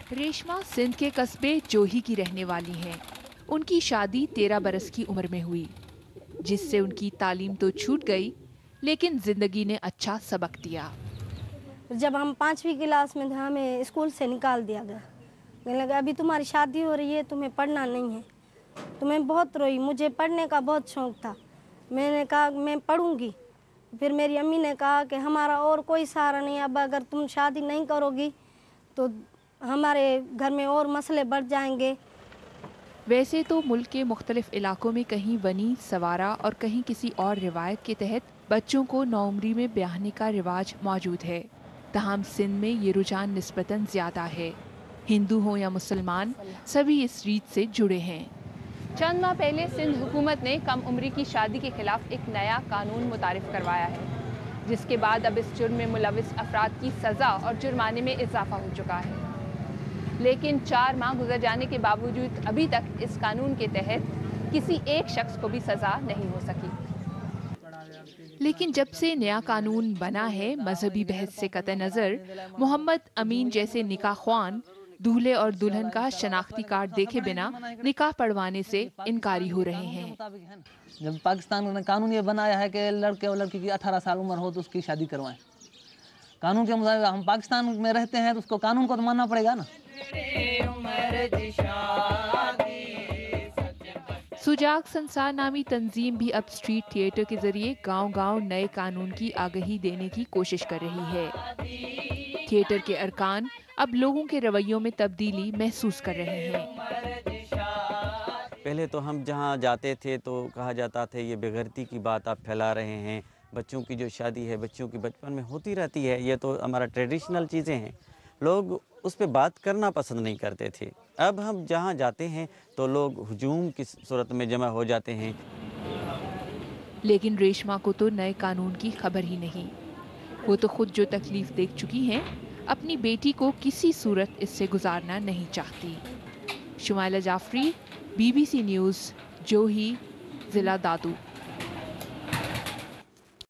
रेशमा सिंध के कस्बे जोही की रहने वाली हैं। उनकी शादी 13 बरस की उम्र में हुई, जिससे उनकी तालीम तो छूट गई, लेकिन जिंदगी ने अच्छा सबक दिया। जब हम 5वीं क्लास में थे, हमें स्कूल से निकाल दिया गया। कहने लगा अभी तुम्हारी शादी हो रही है, तुम्हें पढ़ना नहीं है। तो मैं बहुत रोई, मुझे पढ़ने का बहुत शौक था। मैंने कहा मैं पढ़ूंगी। फिर मेरी अम्मी ने कहा कि हमारा और कोई सहारा नहीं, अब अगर तुम शादी नहीं करोगी तो हमारे घर में और मसले बढ़ जाएंगे। वैसे तो मुल्क के मुख्तलिफ इलाकों में कहीं वनी, सवारा और कहीं किसी और रिवायत के तहत बच्चों को नौउम्री में ब्याहने का रिवाज मौजूद है। तहम सिंध में ये रुझान निस्बतन ज़्यादा है। हिंदू हों या मुसलमान, सभी इस रीत से जुड़े हैं। चंद माह पहले सिंध हुकूमत ने कम उम्री की शादी के खिलाफ एक नया कानून मुतारिफ करवाया है, जिसके बाद अब इस जुर्म में मुलविस अफराद की सज़ा और जुर्माने में इजाफा हो चुका है। लेकिन 4 माह गुजर जाने के बावजूद अभी तक इस कानून के तहत किसी एक शख्स को भी सज़ा नहीं हो सकी। लेकिन जब से नया कानून बना है, मजहबी बहस से कतई नज़र मोहम्मद अमीन जैसे निकाह ख्वान दूल्हे और दुल्हन का शनाख्ती कार्ड देखे बिना निकाह पढ़वाने से इनकारी हो रहे हैं। जब पाकिस्तान ने कानून ये बनाया है कि लड़के और लड़की की 18 साल उम्र हो तो उसकी शादी करवाएं, कानून के मुताबिक हम पाकिस्तान में रहते हैं तो उसको कानून को तो मानना पड़ेगा ना। सुजाग संसार नामी तंजीम भी अब स्ट्रीट थिएटर के जरिए गांव-गांव नए कानून की आगाही देने की कोशिश कर रही है। थिएटर के अरकान अब लोगों के रवैयों में तब्दीली महसूस कर रहे हैं। पहले तो हम जहाँ जाते थे तो कहा जाता था ये बेगैरती की बात आप फैला रहे हैं, बच्चों की जो शादी है बच्चों की बचपन में होती रहती है, ये तो हमारा ट्रेडिशनल चीज़ें हैं, लोग उस पर बात करना पसंद नहीं करते थे। अब हम जहाँ जाते हैं तो लोग हुजूम की सूरत में जमा हो जाते हैं। लेकिन रेशमा को तो नए कानून की खबर ही नहीं। वो तो खुद जो तकलीफ देख चुकी हैं, अपनी बेटी को किसी सूरत इससे गुजारना नहीं चाहती। शुमाइला जाफरी, BBC न्यूज़, जोही, ज़िला दादू।